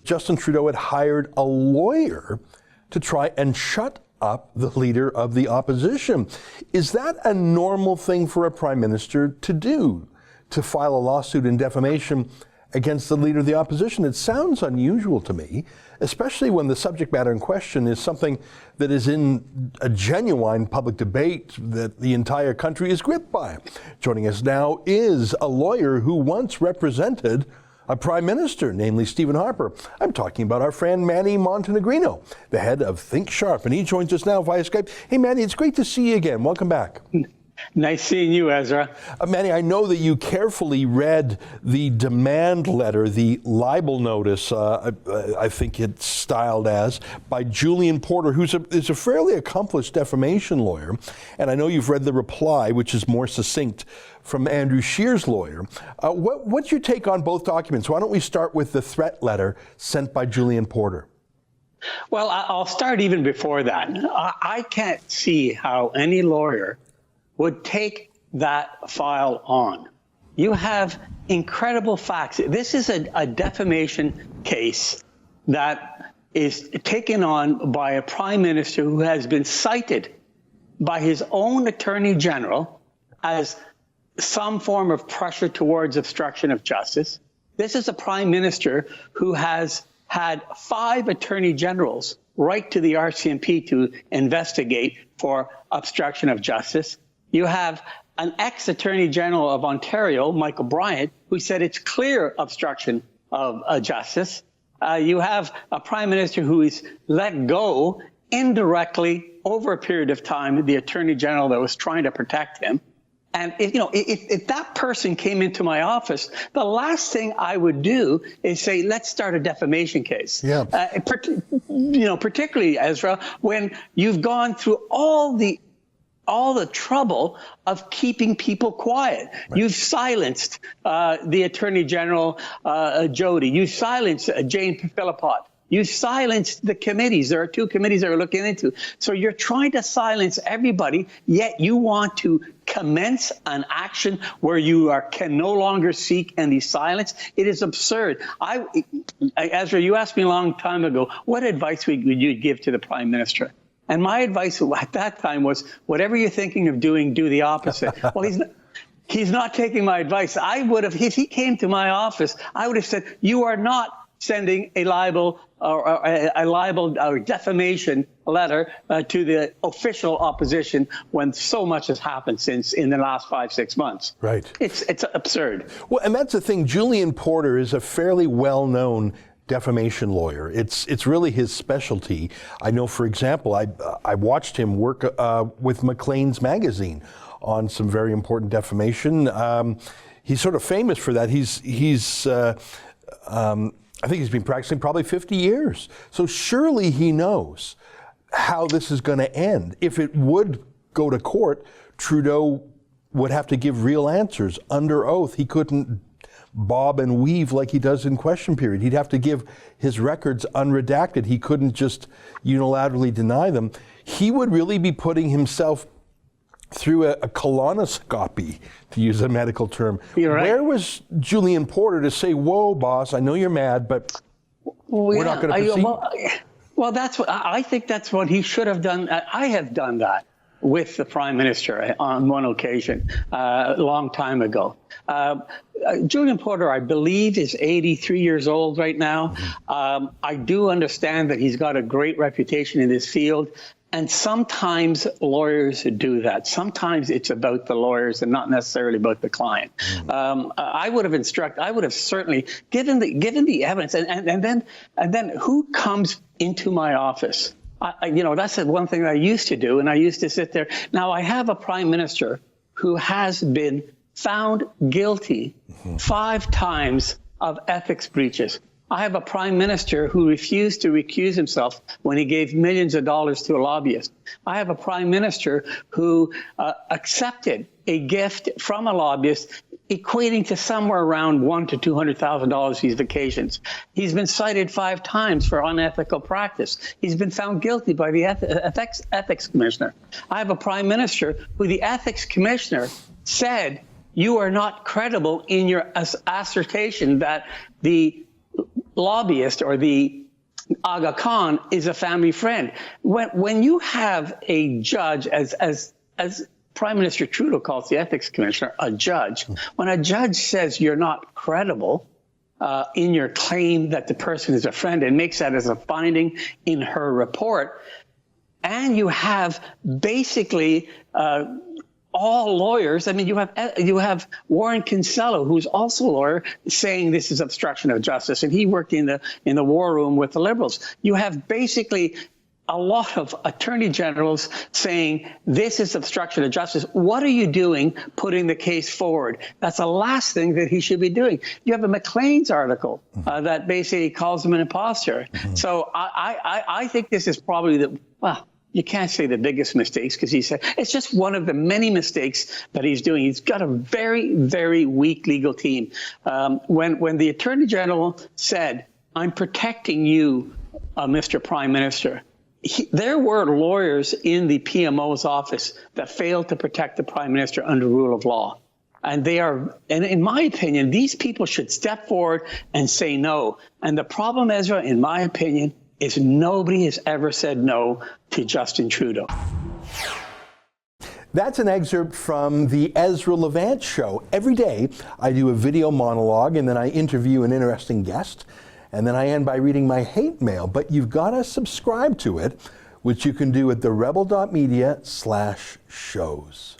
Justin Trudeau had hired a lawyer to try and shut up the leader of the opposition. Is that a normal thing for a prime minister to do, to file a lawsuit in defamation against the leader of the opposition? It sounds unusual to me, especially when the subject matter in question is something that is in a genuine public debate that the entire country is gripped by. Joining us now is a lawyer who once represented a prime minister, namely Stephen Harper. I'm talking about our friend Manny Montenegrino, the head of Think Sharp, and he joins us now via Skype. Hey, Manny, it's great to see you again. Welcome back. Nice seeing you, Ezra. Manny, I know that you carefully read the demand letter, the libel notice, I think it's styled as, by Julian Porter, who's a fairly accomplished defamation lawyer. And I know you've read the reply, which is more succinct, from Andrew Scheer's lawyer. What's your take on both documents? Why don't we start with the threat letter sent by Julian Porter? Well, I'll start even before that. I can't see how any lawyer would take that file on. You have incredible facts. This is a defamation case that is taken on by a prime minister who has been cited by his own attorney general as some form of pressure towards obstruction of justice. This is a prime minister who has had 5 attorney generals write to the RCMP to investigate for obstruction of justice. You have an ex-attorney general of Ontario, Michael Bryant, who said it's clear obstruction of justice. You have a prime minister who is let go indirectly over a period of time, the attorney general that was trying to protect him. And if that person came into my office, the last thing I would do is say, let's start a defamation case. Yeah. Particularly, Ezra, when you've gone through all the trouble of keeping people quiet. Right. You've silenced the Attorney General, Jody. You silenced Jane Philippot. You silenced the committees. There are 2 committees that we're looking into. So you're trying to silence everybody, yet you want to commence an action where you can no longer seek any silence. It is absurd. Ezra, you asked me a long time ago, what advice would you give to the Prime Minister? And my advice at that time was, whatever you're thinking of doing, do the opposite. Well, he's not taking my advice. I would have, if he came to my office, I would have said, you are not sending a libel or defamation letter to the official opposition when so much has happened since in the last 5-6 months. Right. It's absurd. Well, and that's the thing. Julian Porter is a fairly well-known defamation lawyer. It's really his specialty. I know, for example, I watched him work with Maclean's magazine on some very important defamation. He's sort of famous for that. I think he's been practicing probably 50 years. So surely he knows how this is going to end. If it would go to court, Trudeau would have to give real answers under oath. He couldn't bob and weave like he does in question period. He'd have to give his records unredacted. He couldn't just unilaterally deny them. He would really be putting himself through a colonoscopy, to use a medical term. You're right. Where was Julian Porter to say, whoa, boss, I know you're mad, but we're not going to proceed? Well, that's what I think that's what he should have done. I have done that with the Prime Minister on one occasion a long time ago. Julian Porter, I believe, is 83 years old right now. I do understand that he's got a great reputation in this field. And sometimes lawyers do that. Sometimes it's about the lawyers and not necessarily about the client. I would have certainly given the evidence, and then who comes into my office? That's the one thing I used to do, and I used to sit there. Now I have a prime minister who has been found guilty 5 times of ethics breaches. I have a prime minister who refused to recuse himself when he gave millions of dollars to a lobbyist. I have a prime minister who accepted a gift from a lobbyist equating to somewhere around $100,000 to $200,000 these vacations. He's been cited 5 times for unethical practice. He's been found guilty by the ethics commissioner. I have a prime minister who the ethics commissioner said, you are not credible in your assertion that the lobbyist or the Aga Khan is a family friend. When you have a judge, as Prime Minister Trudeau calls the ethics commissioner, a judge, when a judge says you're not credible in your claim that the person is a friend and makes that as a finding in her report, and you have basically all lawyers. I mean, you have Warren Kinsella, who's also a lawyer, saying this is obstruction of justice, and he worked in the war room with the Liberals. You have basically a lot of attorney generals saying this is obstruction of justice. What are you doing putting the case forward? That's the last thing that he should be doing. You have a Maclean's article that basically calls him an imposter. So I think this is probably you can't say the biggest mistakes, because he said it's just one of the many mistakes that he's doing. He's got a very, very weak legal team. When the Attorney General said, "I'm protecting you, Mr. Prime Minister," there were lawyers in the PMO's office that failed to protect the Prime Minister under rule of law. And in my opinion, these people should step forward and say no. And the problem, Ezra, in my opinion, is nobody has ever said no to Justin Trudeau. That's an excerpt from the Ezra Levant show. Every day I do a video monologue and then I interview an interesting guest. And then I end by reading my hate mail. But you've got to subscribe to it, which you can do at therebel.media/shows.